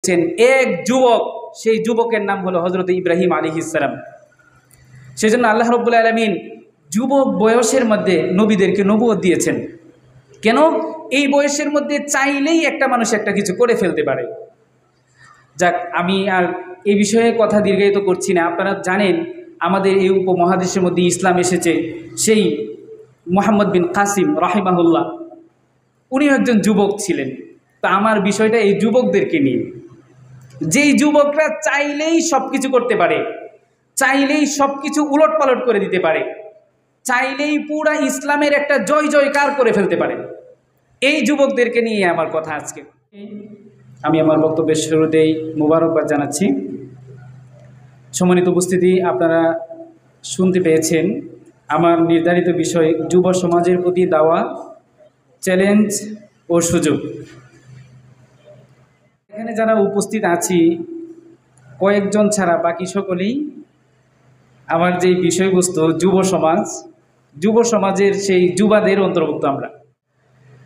এক যুবক, সেই যুবকের নাম হলো হযরত ইব্রাহিম আলাইহিস সালাম। সেজন্য আল্লাহ রাব্বুল আলামিন যুবক বয়সের মধ্যে নবীদেরকে নবুয়ত দিয়েছেন। কেন? এই বয়সের মধ্যে চাইলেই একটা মানুষ একটা কিছু করে ফেলতে পারে। যাক, আমি আর এই বিষয়ে কথা দীর্ঘায়িত করছি না। আপনারা জানেন আমাদের এই উপমহাদেশের মধ্যে ইসলাম এসেছে সেই মুহাম্মদ বিন কাসিম রাহিমাহুল্লাহ, উনিও একজন যুবক ছিলেন। তা আমার বিষয়টা এই যুবকদেরকে নিয়ে, যেই যুবকরা চাইলেই সব কিছু করতে পারে, চাইলেই সব কিছু উলট পালট করে দিতে পারে, চাইলেই পুরা ইসলামের একটা জয় জয়কার করে ফেলতে পারে, এই যুবকদেরকে নিয়ে আমার কথা আজকে। আমি আমার বক্তব্যের শুরুতেই মুবারকবাদ জানাচ্ছি। সম্মানিত উপস্থিতি, আপনারা শুনতে পেয়েছেন আমার নির্ধারিত বিষয় যুব সমাজের প্রতি দাওয়া, চ্যালেঞ্জ ও সুযোগ। এখানে যারা উপস্থিত আছি কয়েকজন ছাড়া বাকি সকলেই আমার যেই বিষয়বস্তু যুব সমাজের সেই যুবাদের অন্তর্ভুক্ত আমরা।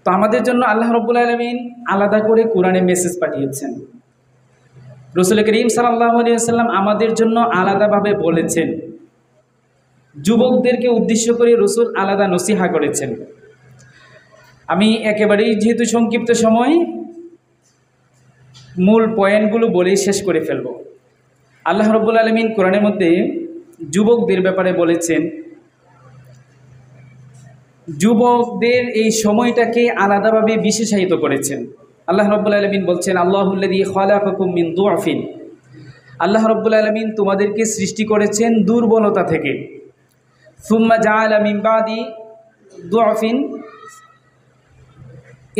তো আমাদের জন্য আল্লাহ রাব্বুল আলামিন আলাদা করে কোরআনে মেসেজ পাঠিয়েছেন। রাসূল করিম সাল্লাল্লাহু আলাইহি ওয়াসাল্লাম আমাদের জন্য আলাদাভাবে বলেছেন, যুবকদেরকে উদ্দেশ্য করে রাসূল আলাদা নসিহা করেছেন। আমি একেবারেই যেহেতু সংক্ষিপ্ত সময় মূল পয়েন্টগুলো বলেই শেষ করে ফেলব। আল্লাহ রাব্বুল আলামিন কোরআনের মধ্যে যুবকদের ব্যাপারে বলেছেন, যুবকদের এই সময়টাকে আলাদাভাবে বিশেষায়িত করেছেন। আল্লাহ রাব্বুল আলামিন বলছেন, আল্লাহুল্লাযী খালাকাকুম মিন দুআফিন, আল্লাহ রাব্বুল আলামিন তোমাদেরকে সৃষ্টি করেছেন দুর্বলতা থেকে। সুম্মা জাআলা মিন বাদি দুআফিন,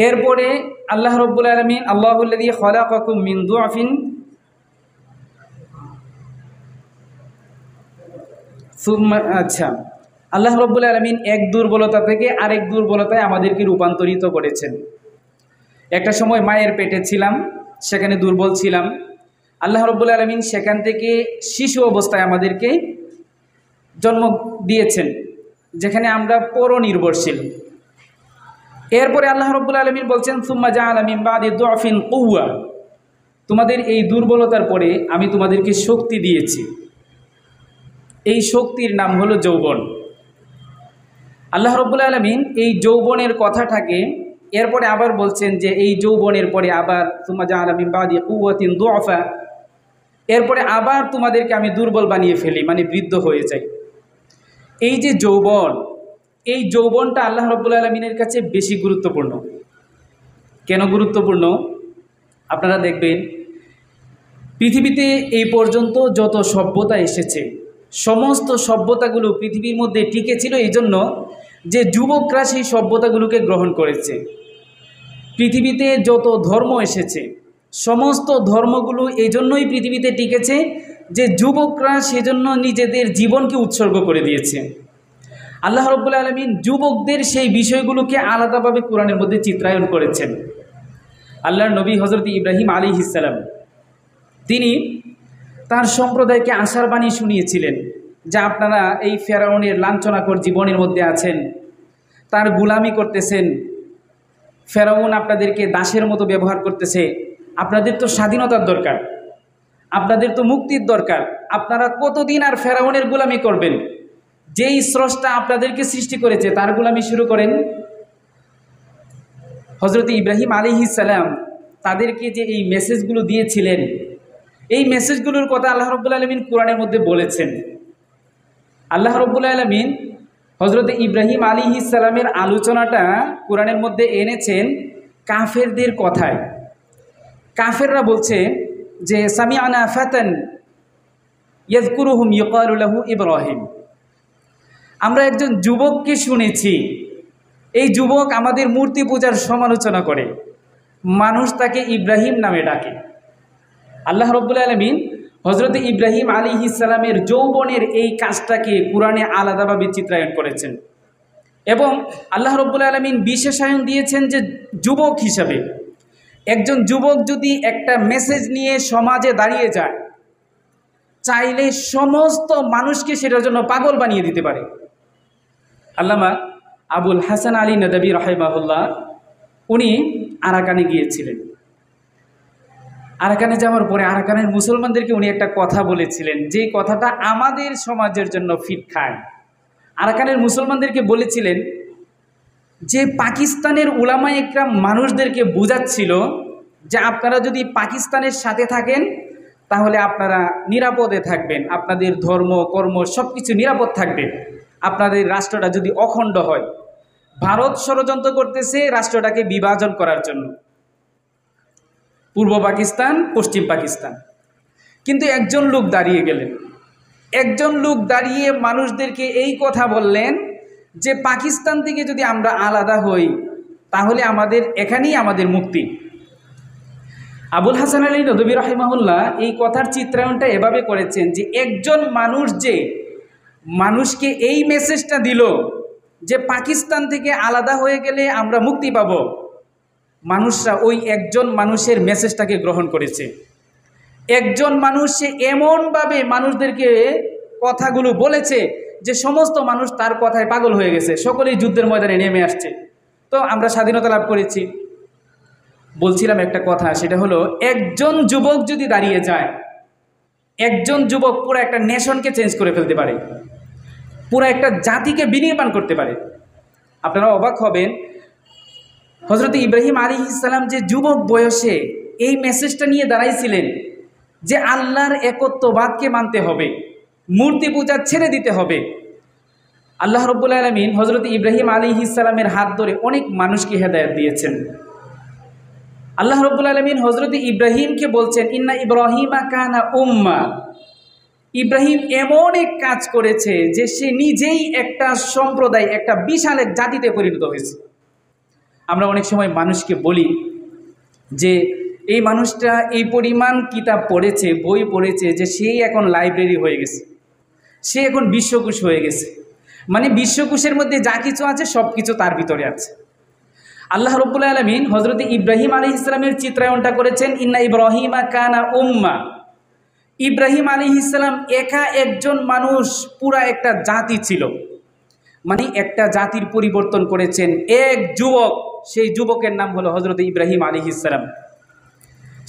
এরপরে আল্লাহ রাব্বুল আলামিন আল্লাহুল্লাযী খালাকাকুম মিন দুআফিন সুম্মা, আচ্ছা, আল্লাহ রাব্বুল আলামিন এক দুর্বলতা থেকে আরেক দুর্বলতায় আমাদেরকে রূপান্তরিত করেছেন। একটা সময় মায়ের পেটে ছিলাম, সেখানে দুর্বল ছিলাম। আল্লাহ রাব্বুল আলামিন সেখান থেকে শিশু অবস্থায় আমাদেরকে জন্ম দিয়েছেন, যেখানে আমরা পরনির্ভরশীল। এরপরে আল্লাহ রাব্বুল আলামিন বলছেন, সুম্মা জাআলা মিন বাদি দুআফিন কুওয়া, তোমাদের এই দুর্বলতার পরে আমি তোমাদেরকে শক্তি দিয়েছি। এই শক্তির নাম হলো যৌবন। আল্লাহ রাব্বুল আলামিন এই যৌবনের কথাটাকে এরপরে আবার বলছেন যে এই যৌবনের পরে আবার সুম্মা জাআলা মিন বাদি কুওয়াতিন দুআফা, এরপরে আবার তোমাদেরকে আমি দুর্বল বানিয়ে ফেলি, মানে বৃদ্ধ হয়ে যাই। এই যে যৌবন, এই যৌবনটা আল্লাহ রাব্বুল আলামিনের কাছে বেশি গুরুত্বপূর্ণ। কেন গুরুত্বপূর্ণ? আপনারা দেখবেন পৃথিবীতে এই পর্যন্ত যত সভ্যতা এসেছে, সমস্ত সভ্যতাগুলো পৃথিবীর মধ্যে টিকে ছিল এই জন্য যে যুবকরা সেই সভ্যতাগুলোকে গ্রহণ করেছে। পৃথিবীতে যত ধর্ম এসেছে, সমস্ত ধর্মগুলো এই জন্যই পৃথিবীতে টিকেছে যে যুবকরা সেজন্য নিজেদের জীবনকে উৎসর্গ করে দিয়েছে। আল্লাহ রাব্বুল আলামিন যুবকদের সেই বিষয়গুলোকে আলাদাভাবে কোরআনের মধ্যে চিত্রায়ন করেছেন। আল্লাহর নবী হযরত ইব্রাহিম আলাইহিস সালাম, তিনি তার সম্প্রদায়কে আশার বাণী শুনিয়েছিলেন যে আপনারা এই ফেরাউনের লাঞ্ছনাকর জীবনের মধ্যে আছেন, তার গোলামি করতেছেন, ফেরাউন আপনাদেরকে দাসের মতো ব্যবহার করতেছে, আপনাদের তো স্বাধীনতার দরকার, আপনাদের তো মুক্তির দরকার, আপনারা কতদিন আর ফেরাউনের গোলামি করবেন? যেই স্রষ্টা আপনাদেরকে সৃষ্টি করেছে তার গোলামি শুরু করেন। হযরত ইব্রাহিম আলাইহিস সালাম তাদেরকে যে এই মেসেজগুলো দিয়েছিলেন, এই মেসেজগুলোর কথা আল্লাহ রাব্বুল আলামিন কোরআনের মধ্যে বলেছেন। আল্লাহ রাব্বুল আলামিন হযরত ইব্রাহিম আলাইহিস সালামের আলোচনাটা কোরআনের মধ্যে এনেছেন কাফেরদের কথায়। কাফেররা বলছে যে সামিআনা ফাতান ইয়াযকুরুহুম ইউকালু লাহু ইব্রাহিম, আমরা একজন যুবককে শুনেছি, এই যুবক আমাদের মূর্তি পূজার সমালোচনা করে, মানুষ তাকে ইব্রাহিম নামে ডাকে। আল্লাহ রাব্বুল আলামিন হযরত ইব্রাহিম আলাইহিস সালামের যৌবনের এই কাজটাকে কোরআনে আলাদাভাবে চিত্রায়ন করেছেন এবং আল্লাহ রাব্বুল আলামিন বিশেষায়ন দিয়েছেন যে যুবক হিসাবে একজন যুবক যদি একটা মেসেজ নিয়ে সমাজে দাঁড়িয়ে যায়, চাইলে সমস্ত মানুষকে সেটার জন্য পাগল বানিয়ে দিতে পারে। আল্লামা আবুল হাসান আলী নদভী রাহিমাহুল্লাহ, উনি আরাকানে গিয়েছিলেন। আরাকানে যাওয়ার পরে আরাকানের মুসলমানদেরকে উনি একটা কথা বলেছিলেন, যে কথাটা আমাদের সমাজের জন্য ফিট খায়। আরাকানের মুসলমানদেরকে বলেছিলেন যে পাকিস্তানের উলামায়ে ইকরাম মানুষদেরকে বোঝাচ্ছিল যে আপনারা যদি পাকিস্তানের সাথে থাকেন তাহলে আপনারা নিরাপদে থাকবেন, আপনাদের ধর্ম কর্ম সব কিছু নিরাপদ থাকবে, আপনাদের রাষ্ট্রটা যদি অখণ্ড হয়। ভারত ষড়যন্ত্র করতেছে রাষ্ট্রটাকে বিভাজন করার জন্য, পূর্ব পাকিস্তান পশ্চিম পাকিস্তান। কিন্তু একজন লোক দাঁড়িয়ে গেলেন, একজন লোক দাঁড়িয়ে মানুষদেরকে এই কথা বললেন যে পাকিস্তান থেকে যদি আমরা আলাদা হই তাহলে আমাদের এখানেই আমাদের মুক্তি। আবুল হাসান আলী নদভী রাহিমাহুল্লাহ এই কথার চিত্রায়নটা এভাবে করেছেন যে একজন মানুষ যে মানুষকে এই মেসেজটা দিল যে পাকিস্তান থেকে আলাদা হয়ে গেলে আমরা মুক্তি পাব, মানুষরা ওই একজন মানুষের মেসেজটাকে গ্রহণ করেছে। একজন মানুষ সে এমনভাবে মানুষদেরকে কথাগুলো বলেছে যে সমস্ত মানুষ তার কথায় পাগল হয়ে গেছে, সকলেই যুদ্ধের ময়দানে নেমে আসছে। তো আমরা স্বাধীনতা লাভ করেছি। বলছিলাম একটা কথা, সেটা হলো একজন যুবক যদি দাঁড়িয়ে যায়, একজন যুবক পুরো একটা নেশনকে চেঞ্জ করে ফেলতে পারে, পুরো একটা জাতিকে বিনির্মাণ করতে পারে। আপনারা অবাক হবেন, হযরত ইব্রাহিম আলাইহিস সালাম যে যুবক বয়সে এই মেসেজটা নিয়ে দাঁড়াইছিলেন যে আল্লাহর একত্ববাদকে মানতে হবে, মূর্তি পূজা ছেড়ে দিতে হবে। আল্লাহ রাব্বুল আলামিন হযরত ইব্রাহিম আলাইহিস সালামের হাত ধরে অনেক মানুষকে হেদায়েত দিয়েছেন। আল্লাহ রাব্বুল আলামিন হযরত ইব্রাহিমকে বলছেন ইন্না ইব্রাহিমা কানা উম্মা। ইব্রাহিম এমন এক কাজ করেছে যে সে নিজেই একটা সম্প্রদায়, একটা বিশাল এক জাতিতে পরিণত হয়েছে। আমরা অনেক সময় মানুষকে বলি যে এই মানুষটা এই পরিমাণ কিতাব পড়েছে, বই পড়েছে যে সেই এখন লাইব্রেরি হয়ে গেছে, সে এখন বিশ্বকোষ হয়ে গেছে, মানে বিশ্বকোষের মধ্যে যা কিছু আছে সব কিছু তার ভিতরে আছে। আল্লাহ রাব্বুল আলামিন হযরত ইব্রাহিম আলাইহিস সালামের চিত্রায়নটা করেছেন ইন্না ইব্রাহিমা কানা উম্মা। ইব্রাহিম আলাইহিস সালাম একা একজন মানুষ, পুরা একটা জাতি ছিল, মানে একটা জাতির পরিবর্তন করেছেন এক যুবক, সেই যুবকের নাম হলো হযরত ইব্রাহিম আলাইহিস সালাম।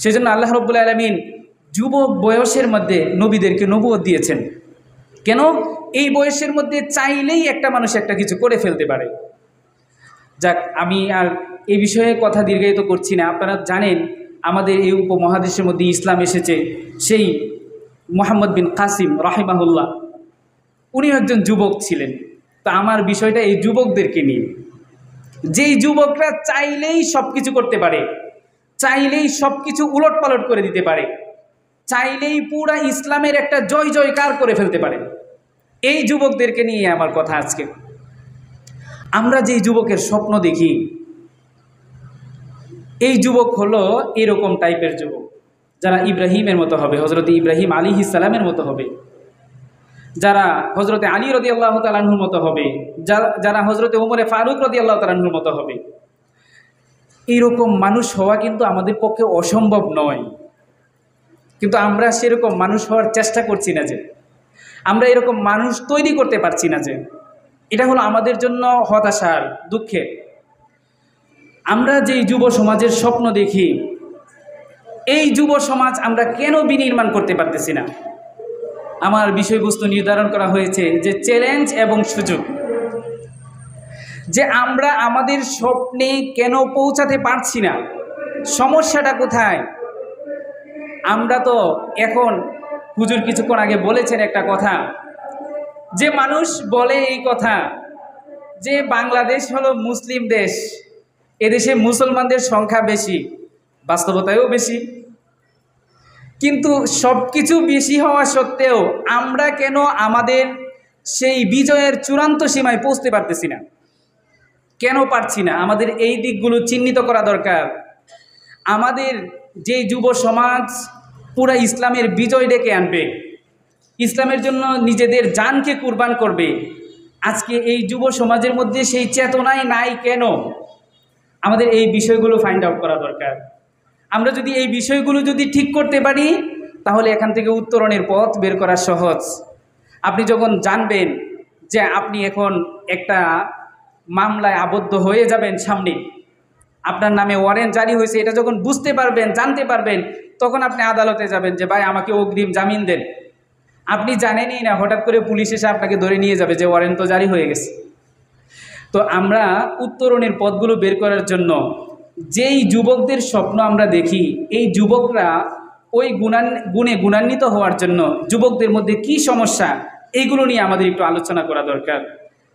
সেজন্য আল্লাহ রাব্বুল আলামিন যুবক বয়সের মধ্যে নবীদেরকে নবুয়ত দিয়েছেন। কেন? এই বয়সের মধ্যে চাইলেই একটা মানুষ একটা কিছু করে ফেলতে পারে। যাক, আমি আর এই বিষয়ে কথা দীর্ঘায়িত করছি না। আপনারা জানেন আমাদের এই উপমহাদেশের মধ্যে ইসলাম এসেছে সেই মুহাম্মদ বিন কাসিম রাহিমাহুল্লাহ, উনি একজন যুবক ছিলেন। তা আমার বিষয়টা এই যুবকদেরকে নিয়ে, যেই যুবকরা চাইলেই সব কিছু করতে পারে, চাইলেই সব কিছু উলট পালট করে দিতে পারে, চাইলেই পুরা ইসলামের একটা জয় জয়কার করে ফেলতে পারে, এই যুবকদেরকে নিয়ে আমার কথা আজকে। আমরা যেই যুবকের স্বপ্ন দেখি, এই যুবক হলো এরকম টাইপের যুবক যারা ইব্রাহিমের মতো হবে, হযরত ইব্রাহিম আলাইহিস সালামের মতো হবে, যারা হযরত আলী রাদিয়াল্লাহু তাআলা আনহুর মতো হবে, যারা হযরত ওমর ফারুক রাদিয়াল্লাহু তাআলা আনহুর মতো হবে। এইরকম মানুষ হওয়া কিন্তু আমাদের পক্ষে অসম্ভব নয়, কিন্তু আমরা সেরকম মানুষ হওয়ার চেষ্টা করছি না, যে আমরা এরকম মানুষ তৈরি করতে পারছি না, যে এটা হলো আমাদের জন্য হতাশার, দুঃখের। আমরা যেই যুব সমাজের স্বপ্ন দেখি, এই যুব সমাজ আমরা কেন বিনির্মাণ করতে পারতেছি না? আমার বিষয়বস্তু নির্ধারণ করা হয়েছে যে চ্যালেঞ্জ এবং সুযোগ, যে আমরা আমাদের স্বপ্নে কেন পৌঁছাতে পারছি না, সমস্যাটা কোথায়? আমরা তো এখন, হুজুর কিছুক্ষণ আগে বলেছেন একটা কথা, যে মানুষ বলে এই কথা যে বাংলাদেশ হলো মুসলিম দেশ, এদেশে মুসলমানদের সংখ্যা বেশি, বাস্তবতায়ও বেশি। কিন্তু সব কিছু বেশি হওয়া সত্ত্বেও আমরা কেন আমাদের সেই বিজয়ের চূড়ান্ত সীমায় পৌঁছতে পারতেছি না? কেন পারছি না? আমাদের এই দিকগুলো চিহ্নিত করা দরকার। আমাদের যে যুব সমাজ পুরা ইসলামের বিজয় ডেকে আনবে, ইসলামের জন্য নিজেদের জানকে কুরবান করবে, আজকে এই যুব সমাজের মধ্যে সেই চেতনাই নাই কেন? আমাদের এই বিষয়গুলো ফাইন্ড আউট করা দরকার। আমরা যদি এই বিষয়গুলো যদি ঠিক করতে পারি, তাহলে এখান থেকে উত্তরণের পথ বের করা সহজ। আপনি যখন জানবেন যে আপনি এখন একটা মামলায় আবদ্ধ হয়ে যাবেন সামনে, আপনার নামে ওয়ারেন্ট জারি হয়েছে, এটা যখন বুঝতে পারবেন, জানতে পারবেন, তখন আপনি আদালতে যাবেন যে ভাই আমাকে অগ্রিম জামিন দেন। আপনি জানেনই না, হঠাৎ করে পুলিশ এসে আপনাকে ধরে নিয়ে যাবে যে ওয়ারেন্ট তো জারি হয়ে গেছে। তো আমরা উত্তরণের পথগুলো বের করার জন্য যেই যুবকদের স্বপ্ন আমরা দেখি, এই যুবকরা ওই গুণে গুণান্বিত হওয়ার জন্য যুবকদের মধ্যে কি সমস্যা, এইগুলো নিয়ে আমাদের একটু আলোচনা করা দরকার।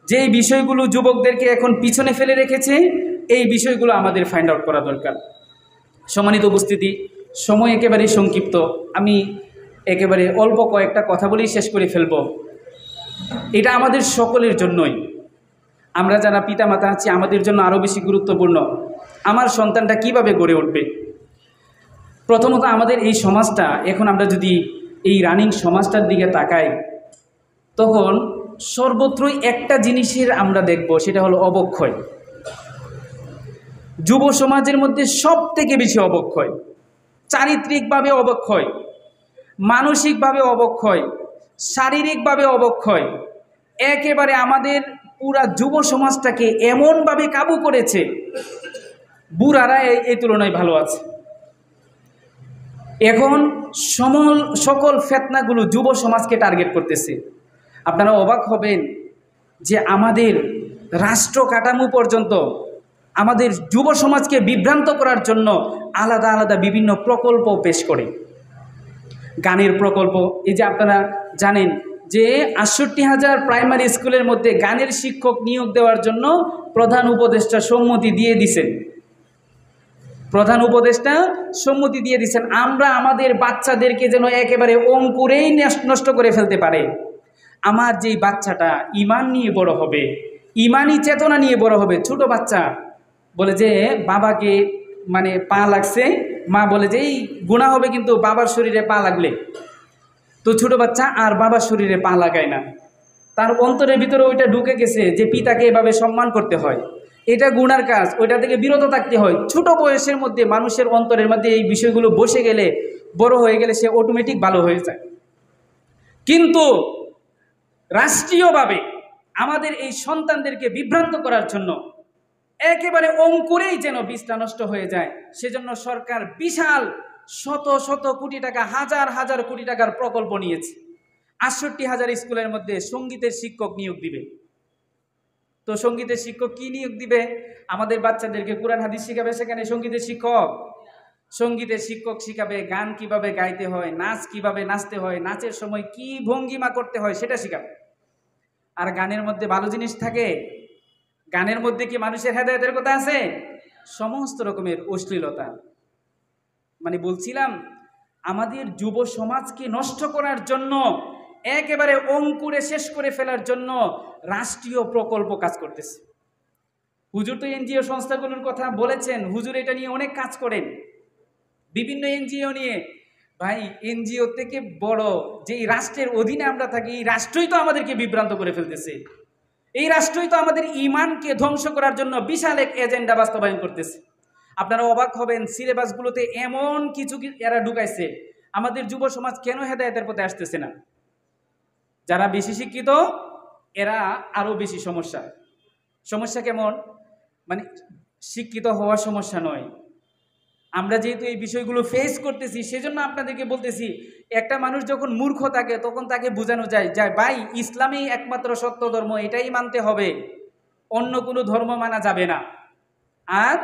যেই বিষয়গুলো যুবকদেরকে এখন পিছনে ফেলে রেখেছে, এই বিষয়গুলো আমাদের ফাইন্ড আউট করা দরকার। সম্মানিত উপস্থিতি, সময় একেবারেই সংক্ষিপ্ত, আমি একেবারে অল্প কয়েকটা কথা বলেই শেষ করে ফেলব। এটা আমাদের সকলের জন্যই, আমরা যারা পিতামাতা আছি আমাদের জন্য আরও বেশি গুরুত্বপূর্ণ। আমার সন্তানটা কিভাবে গড়ে উঠবে? প্রথমত আমাদের এই সমাজটা, এখন আমরা যদি এই রানিং সমাজটার দিকে তাকাই, তখন সর্বত্রই একটা জিনিসের আমরা দেখব, সেটা হলো অবক্ষয়। যুব সমাজের মধ্যে সব থেকে বেশি অবক্ষয়, চারিত্রিকভাবে অবক্ষয়, মানসিকভাবে অবক্ষয়, শারীরিকভাবে অবক্ষয়। একেবারে আমাদের পুরা যুব সমাজটাকে এমনভাবে কাবু করেছে, বুড়ারা এই তুলনায় ভালো আছে। এখন সকল ফিতনাগুলো যুব সমাজকে টার্গেট করতেছে। আপনারা অবাক হবেন যে আমাদের রাষ্ট্র কাঠামো পর্যন্ত আমাদের যুব সমাজকে বিভ্রান্ত করার জন্য আলাদা আলাদা বিভিন্ন প্রকল্প পেশ করে। গানের প্রকল্প, এই যে আপনারা জানেন যে 68,000 প্রাইমারি স্কুলের মধ্যে গানের শিক্ষক নিয়োগ দেওয়ার জন্য প্রধান উপদেষ্টা সম্মতি দিয়ে দিয়েছেন। প্রধান উপদেষ্টা সম্মতি দিয়ে দিয়েছেন, আমরা আমাদের বাচ্চাদেরকে যেন একেবারে অঙ্কুরেই নষ্ট করে ফেলতে পারে। আমার যেই বাচ্চাটা ইমান নিয়ে বড় হবে, ইমানি চেতনা নিয়ে বড় হবে, ছোট বাচ্চা বলে যে বাবাকে মানে পা লাগছে, মা বলে যে এই গুনাহ হবে কিন্তু বাবার শরীরে পা লাগলে, তো ছোট বাচ্চা আর বাবার শরীরে পা লাগায় না। তার অন্তরের ভিতরে ওইটা ঢুকে গেছে যে পিতাকে এভাবে সম্মান করতে হয়, এটা গুনার কাজ, ওইটা থেকে বিরত থাকতে হয়। ছোট বয়সের মধ্যে মানুষের অন্তরের মধ্যে এই বিষয়গুলো বসে গেলে, বড় হয়ে গেলে সে অটোমেটিক ভালো হয়ে যায়। কিন্তু রাষ্ট্রীয়ভাবে আমাদের এই সন্তানদেরকে বিভ্রান্ত করার জন্য একেবারে অঙ্কুরেই যেন বীজটা নষ্ট হয়ে যায়, সেজন্য সরকার বিশাল শত শত কোটি টাকা, হাজার হাজার কোটি টাকার প্রকল্প নিয়েছে। 68,000 স্কুলের মধ্যে সঙ্গীতের শিক্ষক নিয়োগ দিবে। তো সঙ্গীতের শিক্ষক কি নিয়োগ দিবে? আমাদের বাচ্চাদেরকে কোরআন হাদিস শিখাবে, সেখানে সঙ্গীতের শিক্ষক শিখাবে, গান কিভাবে গাইতে হয়, নাচ কিভাবে নাচতে হয়, নাচের সময় কি ভঙ্গিমা করতে হয় সেটা শিখাবে। আর গানের মধ্যে ভালো জিনিস থাকে? গানের মধ্যে কি মানুষের হেদায়েতের কথা আছে? সমস্ত রকমের অশ্লীলতা। মানে বলছিলাম, আমাদের যুব সমাজকে নষ্ট করার জন্য, একেবারে অঙ্কুরে শেষ করে ফেলার জন্য রাষ্ট্রীয় প্রকল্প কাজ করতেছে। হুজুর তো এনজিও সংস্থাগুলোর কথা বলেছেন, হুজুর এটা নিয়ে অনেক কাজ করেন, বিভিন্ন এনজিও নিয়ে। ভাই, এনজিও থেকে বড় যে রাষ্ট্রের অধীনে আমরা থাকি, এই রাষ্ট্রই তো আমাদেরকে বিভ্রান্ত করে ফেলতেছে। এই রাষ্ট্রই তো আমাদের ইমানকে ধ্বংস করার জন্য বিশাল এক এজেন্ডা বাস্তবায়ন করতেছে। আপনারা অবাক হবেন, সিলেবাসগুলোতে এমন কিছু এরা ঢুকাইছে, আমাদের যুব সমাজ কেন হেদায়েতের পথে আসতেছে না? যারা বেশি শিক্ষিত এরা আরো বেশি সমস্যা কেমন? মানে শিক্ষিত হওয়ার সমস্যা নয়, আমরা যেহেতু এই বিষয়গুলো ফেস করতেছি সেজন্য আপনাদেরকে বলতেছি, একটা মানুষ যখন মূর্খ থাকে তখন তাকে বোঝানো যায় ভাই ইসলামই একমাত্র সত্য ধর্ম, এটাই মানতে হবে, অন্য কোনো ধর্ম মানা যাবে না। আর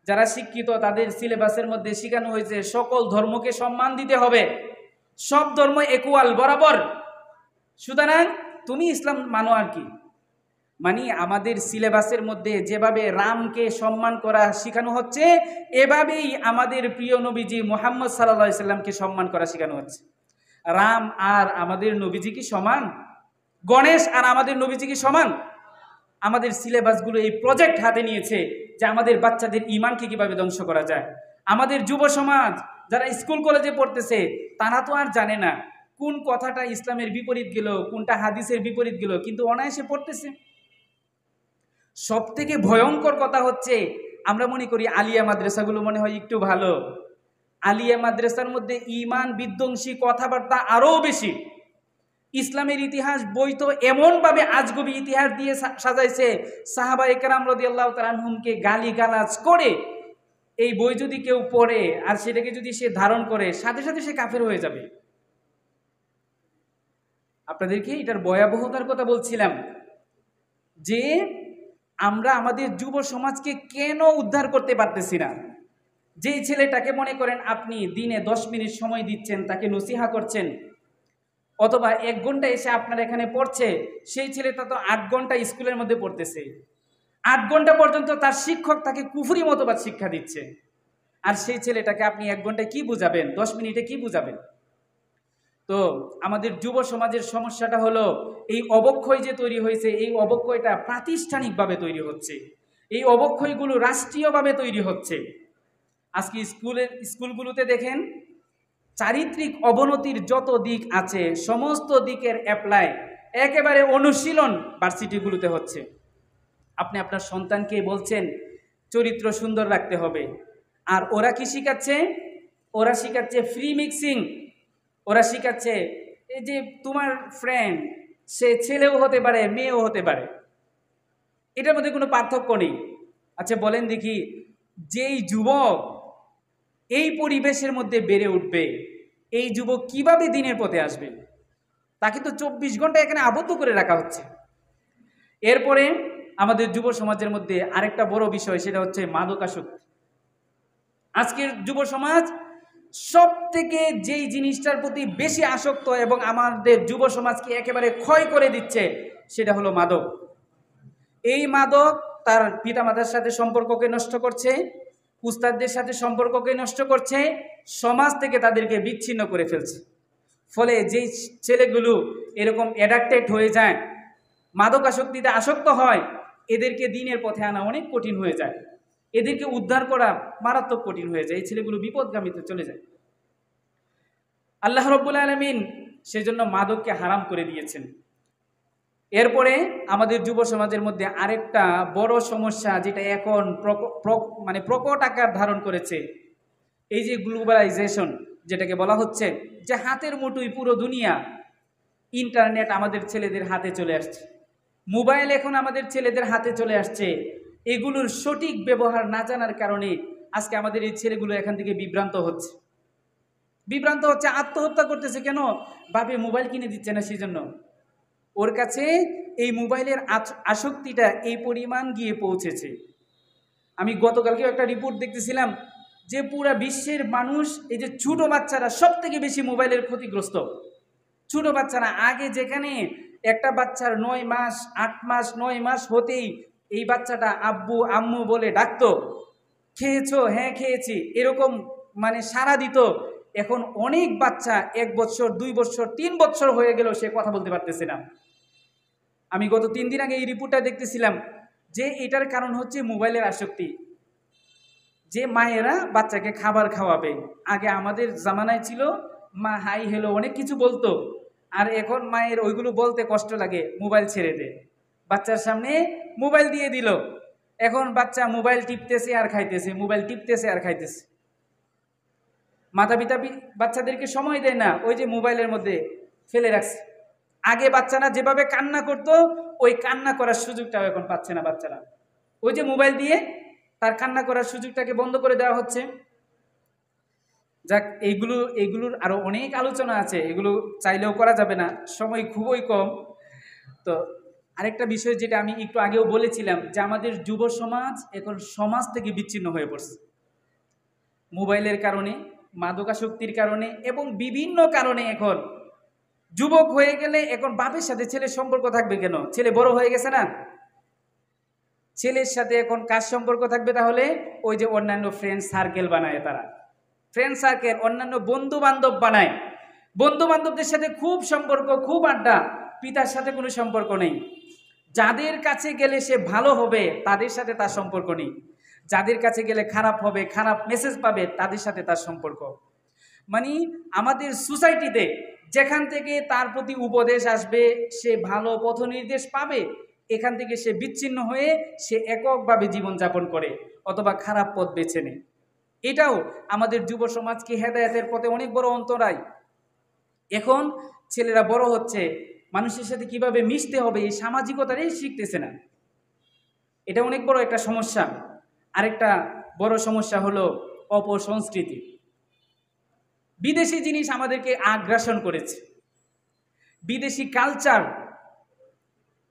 যারা শিক্ষিত তাদের সিলেবাসের মধ্যে শেখানো হয়েছে সকল ধর্মকে সম্মান দিতে হবে, সব ধর্ম ইকুয়াল, বরাবর। সুতরাং তুমি ইসলাম মানো আর কি। মানে আমাদের সিলেবাসের মধ্যে যেভাবে রামকে সম্মান করা শেখানো হচ্ছে, এভাবেই আমাদের প্রিয় নবীজি মুহাম্মদ সাল্লাল্লাহু আলাইহি সাল্লামকে সম্মান করা শেখানো হচ্ছে। রাম আর আমাদের নবীজি কি সমান? গণেশ আর আমাদের নবীজি কি সমান? আমাদের সিলেবাসগুলো এই প্রজেক্ট হাতে নিয়েছে যে আমাদের বাচ্চাদের ইমানকে কিভাবে ধ্বংস করা যায়। আমাদের যুব সমাজ যারা স্কুল কলেজে পড়তেছে তারা তো আর জানে না কোন কথাটা ইসলামের বিপরীত গেল, কোনটা হাদিসের বিপরীত গেল, কিন্তু অনায়াসে পড়তেছে। সব থেকে ভয়ঙ্কর কথা হচ্ছে, আমরা মনে করি আলিয়া মাদ্রাসাগুলো মনে হয় একটু ভালো। আলিয়া মাদ্রাসার মধ্যে ইমান বিধ্বংসী কথাবার্তা আরও বেশি। ইসলামের ইতিহাস বই তো এমনভাবে আজগবি ইতিহাস দিয়ে সাজাইছে, সাহাবা একরাম রাদিয়াল্লাহু তাআলা আনহুমকে গালিগালাজ করে এই বই যদি কেউ পড়ে আর সেটাকে যদি সে ধারণ করে, সাথে সাথে সে কাফের হয়ে যাবে। আপনাদেরকে এটার ভয়াবহতার কথা বলছিলাম যে আমরা আমাদের যুব সমাজকে কেন উদ্ধার করতে পারতেছি না। যেই ছেলেটাকে মনে করেন আপনি দিনে 10 মিনিট সময় দিচ্ছেন, তাকে নসিহা করছেন, অথবা 1 ঘন্টা এসে আপনার এখানে পড়ছে, সেই ছেলেটা তো 8 ঘন্টা স্কুলের মধ্যে পড়তেছে। 8 ঘন্টা পর্যন্ত তার শিক্ষক তাকে কুফরি মতবাদ শিক্ষা দিচ্ছে, আর সেই ছেলেটাকে আপনি 1 ঘন্টায় কি বুঝাবেন, 10 মিনিটে কি বুঝাবেন? তো আমাদের যুব সমাজের সমস্যাটা হলো এই অবক্ষয় যে তৈরি হয়েছে, এই অবক্ষয়টা প্রাতিষ্ঠানিকভাবে তৈরি হচ্ছে, এই অবক্ষয়গুলো রাষ্ট্রীয়ভাবে তৈরি হচ্ছে। আজকে স্কুলগুলোতে দেখেন চারিত্রিক অবনতির যত দিক আছে সমস্ত দিকের অ্যাপ্লাই একেবারে অনুশীলন ভার্সিটিগুলোতে হচ্ছে। আপনি আপনার সন্তানকে বলছেন চরিত্র সুন্দর রাখতে হবে, আর ওরা কি শিখাচ্ছে? ওরা শিখাচ্ছে ফ্রি মিক্সিং। ওরা শিখাচ্ছে এই যে তোমার ফ্রেন্ড সে ছেলেও হতে পারে মেয়েও হতে পারে, এটার মধ্যে কোনো পার্থক্য নেই। আচ্ছা বলেন দেখি, যেই যুবক এই পরিবেশের মধ্যে বেড়ে উঠবে, এই যুবক কিভাবে দিনের পথে আসবে? তাকে তো 24 ঘন্টা এখানে আবদ্ধ করে রাখা হচ্ছে। এরপরে আমাদের যুব সমাজের মধ্যে আরেকটা বড় বিষয়, সেটা হচ্ছে মাদকাসক্তি। আজকের যুব সমাজ সব থেকে যেই জিনিসটার প্রতি বেশি আসক্ত এবং আমাদের যুব সমাজকে একেবারে ক্ষয় করে দিচ্ছে, সেটা হলো মাদক। এই মাদক তার পিতামাতার সাথে সম্পর্ককে নষ্ট করছে, উস্তাদদের সাথে সম্পর্ককে নষ্ট করছে, সমাজ থেকে তাদেরকে বিচ্ছিন্ন করে ফেলছে। ফলে যেই ছেলেগুলো এরকম অ্যাডাক্টেড হয়ে যায়, মাদকাসক্তিতে আসক্ত হয়, এদেরকে দিনের পথে আনা অনেক কঠিন হয়ে যায়, এদেরকে উদ্ধার করা মারাত্মক কঠিন হয়ে যায়, এই ছেলেগুলো বিপদগামীতে চলে যায়। আল্লাহ রাব্বুল আলামিন সেজন্য মাদককে হারাম করে দিয়েছেন। এরপরে আমাদের যুব সমাজের মধ্যে আরেকটা বড় সমস্যা, যেটা এখন প্রকট আকার ধারণ করেছে, এই যে গ্লোবালাইজেশন যেটাকে বলা হচ্ছে, যে হাতের মুঠোয় পুরো দুনিয়া, ইন্টারনেট আমাদের ছেলেদের হাতে চলে আসছে, মোবাইল এখন আমাদের ছেলেদের হাতে চলে আসছে। এগুলোর সঠিক ব্যবহার না জানার কারণে আজকে আমাদের এই ছেলেগুলো এখান থেকে বিভ্রান্ত হচ্ছে, আত্মহত্যা করতেছে। কেন? বাপে মোবাইল কিনে দিচ্ছে না, সেই জন্য ওর কাছে এই মোবাইলের আসক্তিটা এই পরিমাণ গিয়ে পৌঁছেছে। আমি গতকালকেও একটা রিপোর্ট দেখতেছিলাম যে পুরা বিশ্বের মানুষ, এই যে ছোট বাচ্চারা সব থেকে বেশি মোবাইলের ক্ষতিগ্রস্ত। ছোট বাচ্চারা, আগে যেখানে একটা বাচ্চার 9 মাস 8 মাস 9 মাস হতেই এই বাচ্চাটা আব্বু আম্মু বলে ডাকতো, খেয়েছো? হ্যাঁ খেয়েছি, এরকম মানে সাড়া দিত। এখন অনেক বাচ্চা 1 বছর 2 বছর 3 বছর হয়ে গেল, সে কথা বলতে পারতেছে না। আমি গত 3 দিন আগে এই রিপোর্টটা দেখতেছিলাম যে এটার কারণ হচ্ছে মোবাইলের আসক্তি। যে মায়েরা বাচ্চাকে খাবার খাওয়াবে, আগে আমাদের জামানায় ছিল মা হাই হ্যালো অনেক কিছু বলতো, আর এখন মায়ের ওইগুলো বলতে কষ্ট লাগে, মোবাইল ছেড়ে দে, বাচ্চার সামনে মোবাইল দিয়ে দিল। এখন বাচ্চা মোবাইল টিপতেছে আর খাইতেছে, মোবাইল টিপতেছে আর খাইতেছে। মাতা পিতা বাচ্চাদেরকে সময় দেয় না, ওই যে মোবাইলের মধ্যে ফেলে রাখছে। আগে বাচ্চারা যেভাবে কান্না করতো, ওই কান্না করার সুযোগটাও এখন পাচ্ছে না বাচ্চারা। ওই যে মোবাইল দিয়ে তার কান্না করার সুযোগটাকে বন্ধ করে দেওয়া হচ্ছে। যাক, এইগুলোর আরো অনেক আলোচনা আছে, এগুলো চাইলেও করা যাবে না, সময় খুবই কম। তো আরেকটা বিষয় যেটা আমি একটু আগেও বলেছিলাম, যে আমাদের যুব সমাজ এখন সমাজ থেকে বিচ্ছিন্ন হয়ে পড়ছে মোবাইলের কারণে, মাদকাসক্তির কারণে এবং বিভিন্ন কারণে। এখন যুবক হয়ে গেলে এখন বাপের সাথে ছেলের সম্পর্ক থাকবে কেন? ছেলে বড় হয়ে গেছে না, ছেলের সাথে এখন কার সম্পর্ক থাকবে? তাহলে ওই যে অন্যান্য ফ্রেন্ড সার্কেল বানায়, তারা ফ্রেন্ড সার্কেল অন্যান্য বন্ধু বান্ধব বানায়, বন্ধু বান্ধবদের সাথে খুব সম্পর্ক, খুব আড্ডা, পিতার সাথে কোনো সম্পর্ক নেই। যাদের কাছে গেলে সে ভালো হবে তাদের সাথে তার সম্পর্ক নেই, যাদের কাছে গেলে খারাপ হবে, খারাপ মেসেজ পাবে, তাদের সাথে তার সম্পর্ক। মানে আমাদের সোসাইটিতে যেখান থেকে তার প্রতি উপদেশ আসবে, সে ভালো পথ নির্দেশ পাবে, এখান থেকে সে বিচ্ছিন্ন হয়ে সে এককভাবে জীবনযাপন করে অথবা খারাপ পথ বেছে নেয়। এটাও আমাদের যুব সমাজকে হেদায়েতের পথে অনেক বড় অন্তরায়। এখন ছেলেরা বড় হচ্ছে, মানুষের সাথে কিভাবে মিশতে হবে এই সামাজিকতাটাই শিখতেছে না, এটা অনেক বড় একটা সমস্যা। আরেকটা বড় সমস্যা হলো অপসংস্কৃতি। বিদেশি জিনিস আমাদেরকে আগ্রাসন করেছে, বিদেশি কালচার,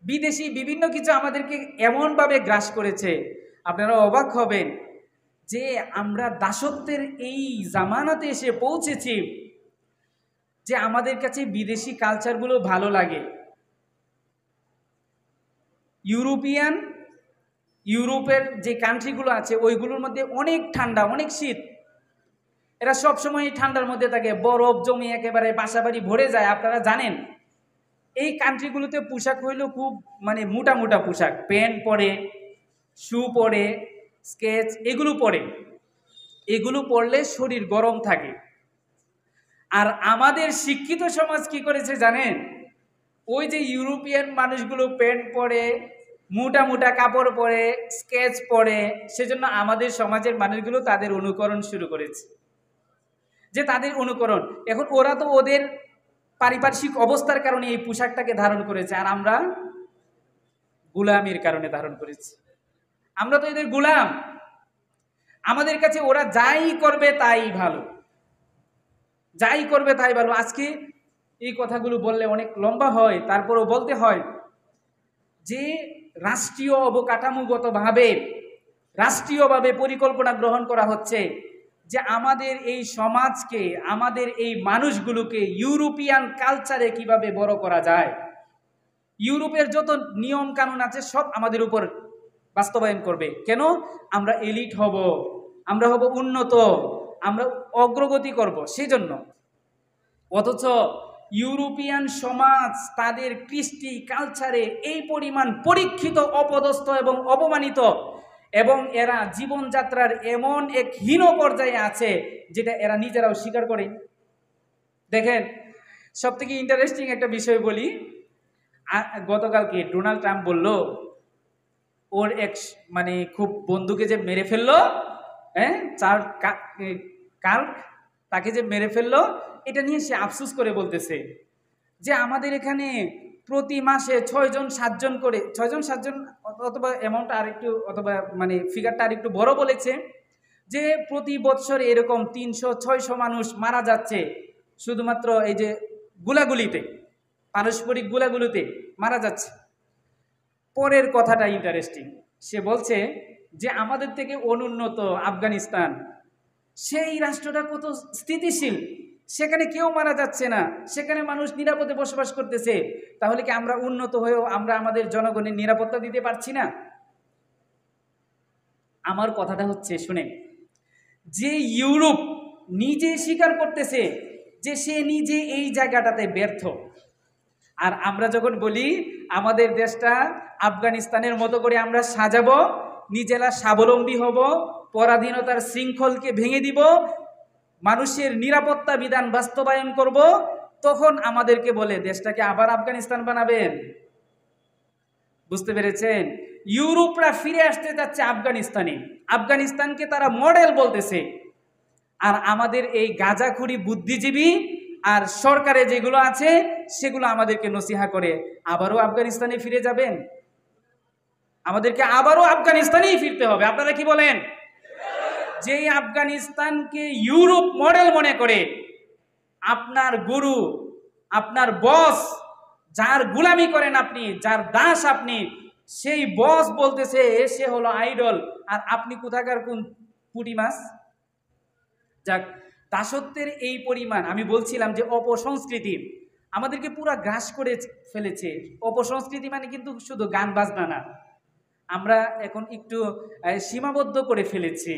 বিদেশি বিভিন্ন কিছু আমাদেরকে এমনভাবে গ্রাস করেছে, আপনারা অবাক হবেন যে আমরা দাসত্বের এই জামানাতে এসে পৌঁছেছি যে আমাদের কাছে বিদেশি কালচারগুলো ভালো লাগে। ইউরোপের যে কান্ট্রিগুলো আছে ওইগুলোর মধ্যে অনেক ঠান্ডা, অনেক শীত, এরা সবসময় ঠান্ডার মধ্যে থাকে, বরফ জমে একেবারে বাসাবাড়ি ভরে যায়। আপনারা জানেন এই কান্ট্রিগুলোতে পোশাক হইল খুব মানে মোটা মোটা পোশাক, প্যান্ট পরে, শু পরে, স্কেচ এগুলো পরে, এগুলো পরলে শরীর গরম থাকে। আর আমাদের শিক্ষিত সমাজ কি করেছে জানেন, ওই যে ইউরোপিয়ান মানুষগুলো প্যান্ট পরে, মোটা মোটা কাপড় পরে, স্কেচ পরে, সেজন্য আমাদের সমাজের মানুষগুলো তাদের অনুকরণ শুরু করেছে, যে তাদের অনুকরণ। এখন ওরা তো ওদের পারিপার্শ্বিক অবস্থার কারণে এই পোশাকটাকে ধারণ করেছে, আর আমরা গুলামির কারণে ধারণ করেছি। আমরা তো এদের গুলাম, আমাদের কাছে ওরা যাই করবে তাই ভালো, যাই করবে তাই ভালো। আজকে এই কথাগুলো বললে অনেক লম্বা হয়, তারপরও বলতে হয় যে রাষ্ট্রীয় রাষ্ট্রীয়ভাবে পরিকল্পনা গ্রহণ করা হচ্ছে যে আমাদের এই সমাজকে, আমাদের এই মানুষগুলোকে ইউরোপিয়ান কালচারে কিভাবে বড় করা যায়। ইউরোপের যত নিয়ম কানুন আছে সব আমাদের উপর বাস্তবায়ন করবে। কেন? আমরা এলিট হব, আমরা হব উন্নত, আমরা অগ্রগতি করব সেই জন্য। অথচ ইউরোপিয়ান সমাজ তাদের কৃষ্টি কালচারে এই পরিমাণ পরীক্ষিত, অপদস্থ এবং অপমানিত, এবং এরা জীবনযাত্রার এমন এক হীন পর্যায়ে আছে যেটা এরা নিজেরাও স্বীকার করে। দেখেন, সব থেকে ইন্টারেস্টিং একটা বিষয় বলি, গতকালকে ডোনাল্ড ট্রাম্প বলল ওর এক মানে খুব বন্ধুকে যে মেরে ফেললো, কার্ক, তাকে যে মেরে ফেললো, এটা নিয়ে সে আফসোস করে বলতেছে যে আমাদের এখানে প্রতি মাসে 6 জন 7 জন করে, 6 জন 7 জন, অথবা অ্যামাউন্ট আরেকটু, অথবা মানে ফিগারটা আরেকটু বড় বলেছে, যে প্রতি বছর এরকম 300-600 মানুষ মারা যাচ্ছে শুধুমাত্র এই যে গুলাগুলিতে, পারস্পরিক গুলাগুলিতে মারা যাচ্ছে। পরের কথাটা ইন্টারেস্টিং, সে বলছে যে আমাদের থেকে অনুন্নত আফগানিস্তান, সেই রাষ্ট্রটা কত স্থিতিশীল, সেখানে কেউ মারা যাচ্ছে না, সেখানে মানুষ নিরাপদে বসবাস করতেছে, তাহলে কি আমরা উন্নত হয়েও আমরা আমাদের জনগণের নিরাপত্তা দিতে পারছি না? আমার কথাটা হচ্ছে, শুনে, যে ইউরোপ নিজে স্বীকার করতেছে যে সে নিজে এই জায়গাটাতে ব্যর্থ, আর আমরা যখন বলি আমাদের দেশটা আফগানিস্তানের মতো করে আমরা সাজাবো, নিজেরা স্বাবলম্বী হব, পরাধীনতার শৃঙ্খলকে ভেঙে দিব, মানুষের নিরাপত্তা বিধান বাস্তবায়ন করব, তখন আমাদেরকে বলে দেশটাকে আবার আফগানিস্তান বানাবেন। বুঝতে পেরেছেন? ইউরোপরা ফিরে আসতে যাচ্ছে আফগানিস্তানে, আফগানিস্তানকে তারা মডেল বলতেছে, আর আমাদের এই গাঁজাখুরি বুদ্ধিজীবী আর সরকারে যেগুলো আছে সেগুলো আমাদেরকে নসিহা করে আবারও আফগানিস্তানে ফিরে যাবেন। আমাদেরকে আবারও আফগানিস্তানেই ফিরতে হবে। আপনারা কি বলেন? যে আফগানিস্তানকে ইউরোপ মডেল মনে করে, আপনার গুরু, আপনার বস, যার গুলামি করেন আপনি, যার দাস আপনি, সেই বস বলতেছে সে হলো আইডল, আর আপনি কোথাকার কোন পুঁটি মাছ। যাক, দাসত্বের এই পরিমাণ, আমি বলছিলাম যে অপসংস্কৃতি আমাদেরকে পুরো গ্রাস করে ফেলেছে। অপসংস্কৃতি মানে কিন্তু শুধু গান বাজনা না, আমরা এখন একটু সীমাবদ্ধ করে ফেলেছি।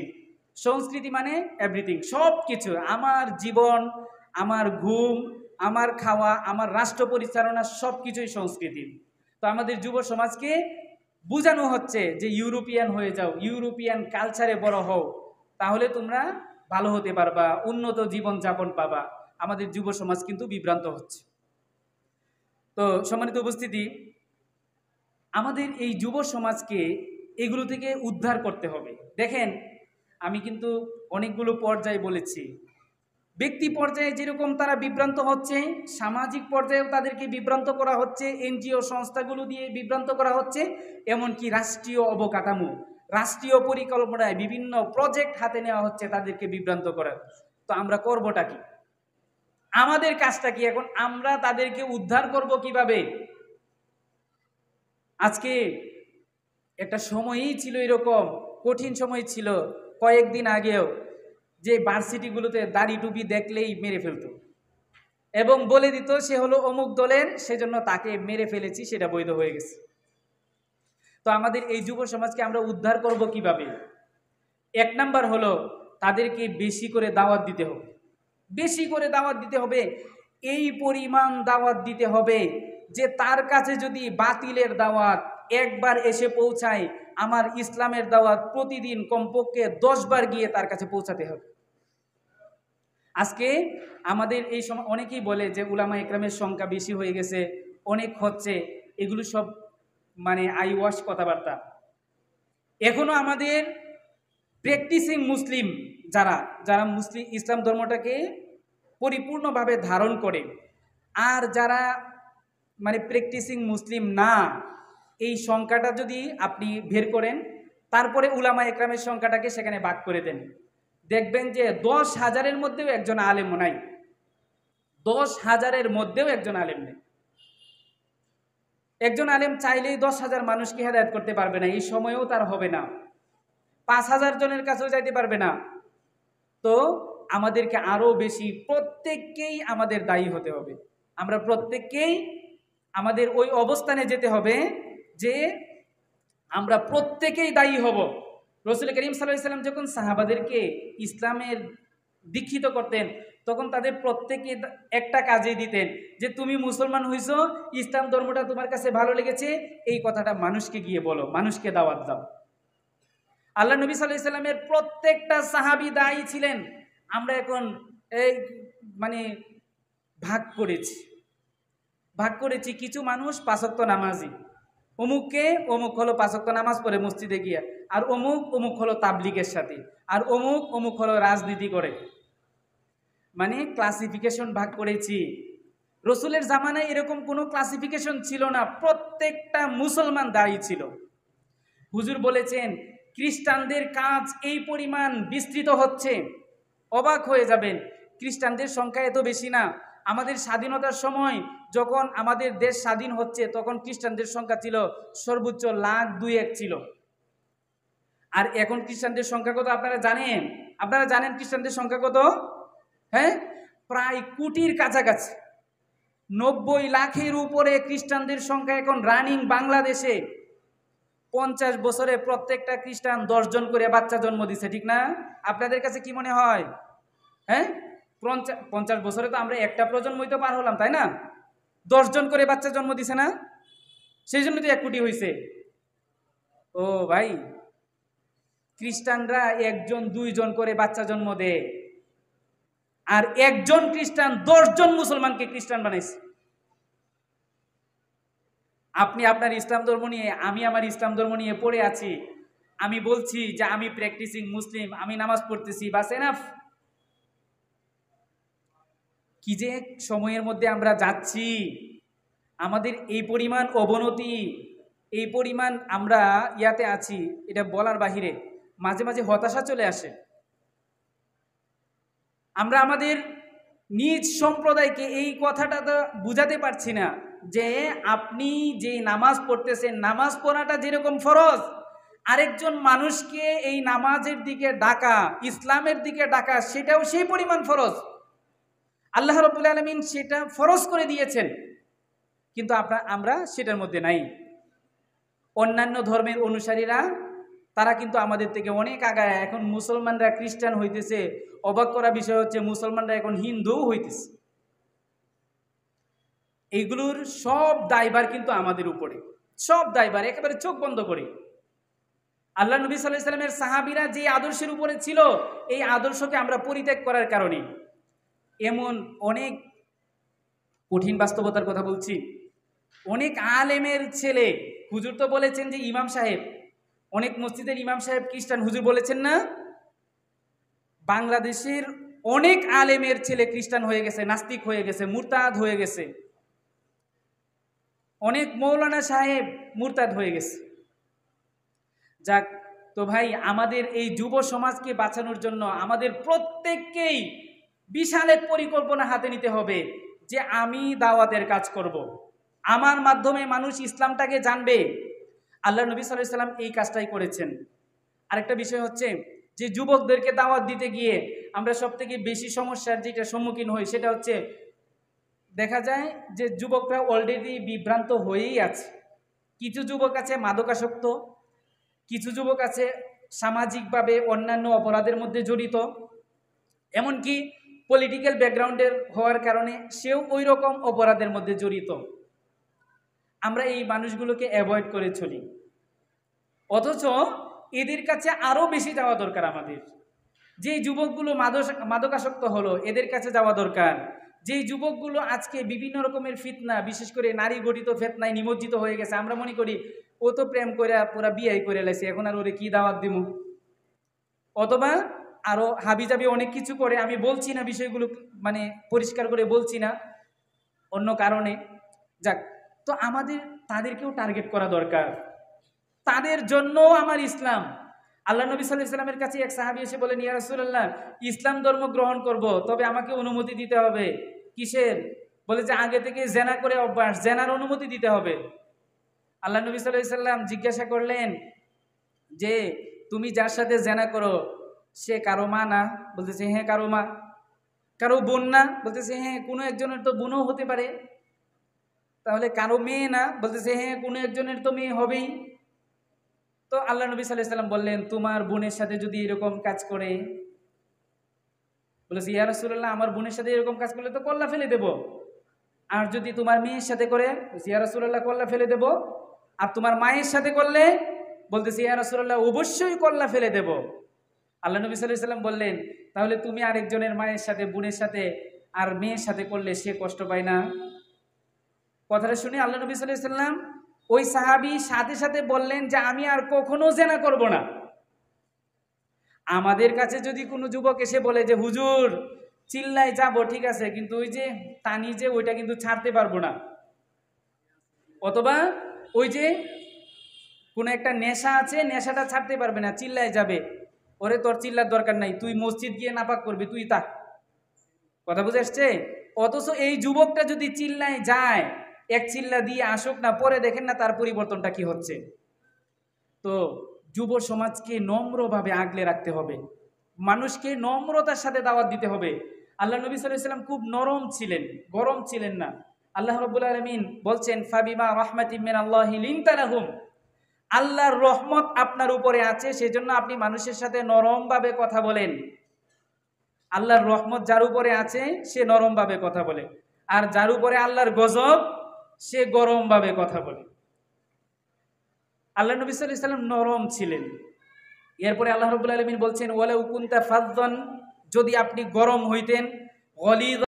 সংস্কৃতি মানে এভরিথিং, সব কিছু, আমার জীবন, আমার ঘুম, আমার খাওয়া, আমার রাষ্ট্র পরিচালনা, সব কিছুই সংস্কৃতি। তো আমাদের যুব সমাজকে বোঝানো হচ্ছে যে ইউরোপিয়ান হয়ে যাও, ইউরোপিয়ান কালচারে বড় হও, তাহলে তোমরা ভালো হতে পারবা, উন্নত জীবন যাপন পাবা। আমাদের যুব সমাজ কিন্তু বিভ্রান্ত হচ্ছে। তো সম্মানিত উপস্থিতি, আমাদের এই যুব সমাজকে এগুলো থেকে উদ্ধার করতে হবে। দেখেন, আমি কিন্তু অনেকগুলো পর্যায়ে বলেছি, ব্যক্তি পর্যায়ে যেরকম তারা বিভ্রান্ত হচ্ছে, সামাজিক পর্যায়েও তাদেরকে বিভ্রান্ত করা হচ্ছে, এনজিও সংস্থাগুলো দিয়ে বিভ্রান্ত করা হচ্ছে, এমনকি রাষ্ট্রীয় অবকাঠামো, রাষ্ট্রীয় পরিকল্পনায় বিভিন্ন প্রজেক্ট হাতে নেওয়া হচ্ছে তাদেরকে বিভ্রান্ত করার। তো আমরা করবোটা কি? আমাদের কাজটা কি এখন? আমরা তাদেরকে উদ্ধার করব কিভাবে? আজকে একটা সময়ই ছিল এরকম, কঠিন সময় ছিল কয়েকদিন আগেও, যে ভার্সিটিগুলোতে দাড়ি টুপি দেখলেই মেরে ফেলতো এবং বলে দিত সে হলো অমুক দলের, সেজন্য তাকে মেরে ফেলেছি, সেটা বৈধ হয়ে গেছে। তো আমাদের এই যুব সমাজকে আমরা উদ্ধার করব কিভাবে? এক নাম্বার হলো তাদেরকে বেশি করে দাওয়াত দিতে হবে, বেশি করে দাওয়াত দিতে হবে। এই পরিমাণ দাওয়াত দিতে হবে যে তার কাছে যদি বাতিলের দাওয়াত একবার এসে পৌঁছায়, আমার ইসলামের দাওয়াত প্রতিদিন কমপক্ষে 10 বার গিয়ে তার কাছে পৌঁছাতে হবে। আজকে আমাদের এই সময় অনেকেই বলে যে উলামা ইকরামের সংখ্যা বেশি হয়ে গেছে, অনেক হচ্ছে, এগুলো সব মানে আই ওয়াশ কথাবার্তা। এখনো আমাদের প্র্যাকটিসিং মুসলিম যারা যারা মুসলিম ইসলাম ধর্মটাকে পরিপূর্ণভাবে ধারণ করে, আর যারা মানে প্র্যাকটিসিং মুসলিম না, এই সংখ্যাটা যদি আপনি বের করেন, তারপরে উলামা ইকরামের সংখ্যাটাকে সেখানে ভাগ করে দেন, দেখবেন যে 10,000-এর মধ্যেও একজন আলেম নাই, 10,000-এর মধ্যেও একজন আলেম নেই। একজন আলেম চাইলেই 10,000 মানুষকে হেদায়েত করতে পারবে না, এই সময়েও তার হবে না। 5,000 জনের কাছেও যাইতে পারবে না। তো আমাদেরকে আরো বেশি প্রত্যেককেই আমাদের দায়ী হতে হবে। আমরা প্রত্যেককেই আমাদের ওই অবস্থানে যেতে হবে যে আমরা প্রত্যেকেই দায়ী হব। রাসূল করিম সাল্লাল্লাহু আলাইহি ওয়াসাল্লাম যখন সাহাবাদেরকে ইসলামের দীক্ষিত করতেন, তখন তাদের প্রত্যেকে একটা কাজেই দিতেন যে তুমি মুসলমান হইছো, ইসলাম ধর্মটা তোমার কাছে ভালো লেগেছে, এই কথাটা মানুষকে গিয়ে বলো, মানুষকে দাওয়াত দাও। আল্লাহ নবী সাল্লাল্লাহু আলাইহি ওয়াসাল্লামের প্রত্যেকটা সাহাবী দায়ী ছিলেন। আমরা এখন এই মানে ভাগ করেছি কিছু মানুষ 5 ওয়াক্ত নামাজি, অমুককে অমুক হলো 5 ওয়াক্ত নামাজ পড়ে মসজিদে গিয়া, আর অমুক হলো তাবলিগের সাথে, আর অমুক হলো রাজনীতি করে, মানে ক্লাসিফিকেশন ভাগ করেছি। রসুলের জামানায় এরকম কোনো ক্লাসিফিকেশন ছিল না, প্রত্যেকটা মুসলমান দায়ী ছিল। হুজুর বলেছেন খ্রিস্টানদের কাজ এই পরিমাণ বিস্তৃত হচ্ছে, অবাক হয়ে যাবেন। খ্রিস্টানদের সংখ্যা এত বেশি না। আমাদের স্বাধীনতার সময় যখন আমাদের দেশ স্বাধীন হচ্ছে, তখন খ্রিস্টানদের সংখ্যা ছিল সর্বোচ্চ 1,02,1 ছিল। আর এখন খ্রিস্টানদের সংখ্যা কত আপনারা জানেন? আপনারা জানেন খ্রিস্টানদের সংখ্যা কত? হ্যাঁ, প্রায় কোটির কাছাকাছি, 90 লাখের উপরে খ্রিস্টানদের সংখ্যা এখন রানিং বাংলাদেশে। 50 বছরে প্রত্যেকটা খ্রিস্টান 10 জন করে বাচ্চা জন্ম দিছে, ঠিক না? আপনাদের কাছে কি মনে হয়? হ্যাঁ, 50 বছরে তো আমরা একটা প্রজন্মই তো পার হলাম, তাই না? 10 জন করে বাচ্চা জন্ম দিছে না? সেই জন্য তো 1 কোটি হয়েছে। ও ভাই, খ্রিস্টানরা 1 জন 2 জন করে বাচ্চা জন্ম দেয়, আর একজন খ্রিস্টান 10 জন মুসলমানকে খ্রিস্টান বানাইছে। আপনি আপনার ইসলাম ধর্ম নিয়ে, আমি আমার ইসলাম ধর্ম নিয়ে পড়ে আছি, আমি বলছি যে আমি প্র্যাকটিসিং মুসলিম, আমি নামাজ পড়তেছি, বাস এনাফ। কি যে সময়ের মধ্যে আমরা যাচ্ছি, আমাদের এই পরিমাণ অবনতি, এই পরিমাণ আমরা ইয়াতে আছি, এটা বলার বাহিরে। মাঝে মাঝে হতাশা চলে আসে। আমরা আমাদের নিজ সম্প্রদায়কে এই কথাটা তো বুঝাতে পারছি না যে আপনি যে নামাজ পড়তেছেন, নামাজ পড়াটা যেরকম ফরজ, আরেকজন মানুষকে এই নামাজের দিকে ডাকা, ইসলামের দিকে ডাকা, সেটাও সেই পরিমাণ ফরজ। আল্লাহ রাব্বুল আলামিন সেটা ফরজ করে দিয়েছেন, কিন্তু আমরা সেটার মধ্যে নাই। অন্যান্য ধর্মের অনুসারীরা তারা কিন্তু আমাদের থেকে অনেক আগায়। এখন মুসলমানরা খ্রিস্টান হইতেছে, অবাক করা বিষয় হচ্ছে মুসলমানরা এখন হিন্দুও হইতেছে। এইগুলোর সব দায়ভার কিন্তু আমাদের উপরে, সব দায়ভার, একেবারে চোখ বন্ধ করে। আল্লাহ নবী সাল্লাল্লাহু আলাইহি ওয়াসাল্লামের সাহাবীরা যে আদর্শের উপরে ছিল, এই আদর্শকে আমরা পরিত্যাগ করার কারণে এমন অনেক কঠিন বাস্তবতার কথা বলছি। অনেক আলেমের ছেলে, হুজুর তো বলেছেন যে ইমাম সাহেব, অনেক মসজিদের ইমাম সাহেব খ্রিস্টান, হুজুর বলেছেন না? বাংলাদেশের অনেক আলেমের ছেলে খ্রিস্টান হয়ে গেছে, নাস্তিক হয়ে গেছে, মুরতাদ হয়ে গেছে। অনেক মৌলানা সাহেব মুরতাদ হয়ে গেছে। যাক, তো ভাই আমাদের এই যুব সমাজকে বাঁচানোর জন্য আমাদের প্রত্যেককেই বিশাল এক পরিকল্পনা হাতে নিতে হবে যে আমি দাওয়াতের কাজ করব। আমার মাধ্যমে মানুষ ইসলামটাকে জানবে। আল্লাহ নবী সাল্লাল্লাহু আলাইহি সাল্লাম এই কাজটাই করেছেন। আরেকটা বিষয় হচ্ছে যে যুবকদেরকে দাওয়াত দিতে গিয়ে আমরা সবথেকে বেশি সমস্যার যেটা সম্মুখীন হই সেটা হচ্ছে দেখা যায় যে যুবকরা অলরেডি বিভ্রান্ত হয়েই আছে। কিছু যুবক আছে মাদকাসক্ত, কিছু যুবক আছে সামাজিকভাবে অন্যান্য অপরাধের মধ্যে জড়িত, এমনকি পলিটিক্যাল ব্যাকগ্রাউন্ডের হওয়ার কারণে সেও ওই রকম অপরাধের মধ্যে জড়িত। আমরা এই মানুষগুলোকে অ্যাভয়েড করে চলি, অথচ এদের কাছে আরও বেশি যাওয়া দরকার আমাদের। যেই যুবকগুলো মাদকাসক্ত হলো এদের কাছে যাওয়া দরকার। যেই যুবকগুলো আজকে বিভিন্ন রকমের ফিতনা, বিশেষ করে নারী গঠিত ফিতনায় নিমজ্জিত হয়ে গেছে, আমরা মনে করি ও তো প্রেম করে পুরা বিয়ে করে লাইছে, এখন আর ওরে কি দাওয়াত দিব, অথবা আরো হাবিজাবি অনেক কিছু করে। আমি বলছি না বিষয়গুলো, মানে পরিষ্কার করে বলছি না অন্য কারণে। যাক, তো আমাদের তাদেরকেও টার্গেট করা দরকার। তাদের জন্য আমার ইসলাম। আল্লাহ নবী সাল্লাল্লাহু আলাইহি সাল্লামের কাছে এক সাহাবী এসে বলেন, ইয়া রাসূলুল্লাহ, ইসলাম ধর্ম গ্রহণ করব, তবে আমাকে অনুমতি দিতে হবে। কিসের? বলে যে আগে থেকে জেনা করে অভ্যাস, জেনার অনুমতি দিতে হবে। আল্লাহ নবী সাল্লাল্লাহু আলাইহি সাল্লাম জিজ্ঞাসা করলেন যে তুমি যার সাথে জেনা করো সে কারো মা না? বলতেছে হ্যাঁ কারো মা। কারো বোন না? বলতেছে হ্যাঁ কোনো একজনের তো বোনও হতে পারে। তাহলে কারো মেয়ে না? বলতেছে হ্যাঁ কোনো একজনের তো মেয়ে হবেই। তো আল্লাহ নবী সাল্লাল্লাহু আলাইহি সাল্লাম বললেন, তোমার বোনের সাথে যদি এরকম কাজ করে? বলেছে ইয়া রাসূলুল্লাহ, আমার বোনের সাথে এরকম কাজ করলে তো কল্লা ফেলে দেব। আর যদি তোমার মেয়ের সাথে করে? ইয়া রাসূলুল্লাহ, কল্লা ফেলে দেব। আর তোমার মায়ের সাথে করলে? বলতেছে ইয়া রাসূলুল্লাহ, অবশ্যই কল্লা ফেলে দেব। আল্লাহ নবী সাল্লাল্লাহু আলাইহি সাল্লাম বললেন, তাহলে তুমি আরেকজনের মায়ের সাথে, বোনের সাথে আর মেয়ের সাথে করলে সে কষ্ট পায় না? কথাটা শুনে আল্লাহ নবী সাল্লাল্লাহু আলাইহি সাল্লাম ওই সাহাবী সাথে সাথে বললেন যে আমি আর কখনো জেনা করব না। আমাদের কাছে যদি কোনো যুবক এসে বলে যে হুজুর চিল্লাই যাব, ঠিক আছে, কিন্তু ওই যে টানি যে ওইটা কিন্তু ছাড়তে পারবো না, অথবা ওই যে কোনো একটা নেশা আছে, নেশাটা ছাড়তে পারবে না, চিল্লাই যাবে, ওরে তোর চিল্লার দরকার নাই, তুই মসজিদ গিয়ে নাপাক করবি, তুই তা। কথা বুঝে আসছে? অথচ এই যুবকটা যদি চিল্লায় যায়, এক চিল্লা দিয়ে আসুক না, পরে দেখেন না তার পরিবর্তনটা কি হচ্ছে। তো যুব সমাজকে নম্রভাবে আগলে রাখতে হবে, মানুষকে নম্রতার সাথে দাওয়াত দিতে হবে। আল্লাহ নবী সাল্লাল্লাহু আলাইহি ওয়াসাল্লাম খুব নরম ছিলেন, গরম ছিলেন না। আল্লাহ রাব্বুল আলামিন বলছেন, ফাবিমা রাহমাতিম মিনাল্লাহি লিনতা লাহুম, আল্লাহর রহমত আপনার উপরে আছে সেজন্য আপনি মানুষের সাথে নরমভাবে কথা বলেন। আল্লাহর রহমত যার উপরে আছে সে নরমভাবে কথা বলে, আর যার উপরে আল্লাহর গজব সে গরমভাবে কথা বলে। আল্লাহ নবী সাল্লাল্লাহু আলাইহি ওয়াসাল্লাম নরম ছিলেন। এরপরে আল্লাহ রাব্বুল আলামিন বলছেন, ওয়ালাউ কুনতা ফাযযান, যদি আপনি গরম হইতেন, গলিয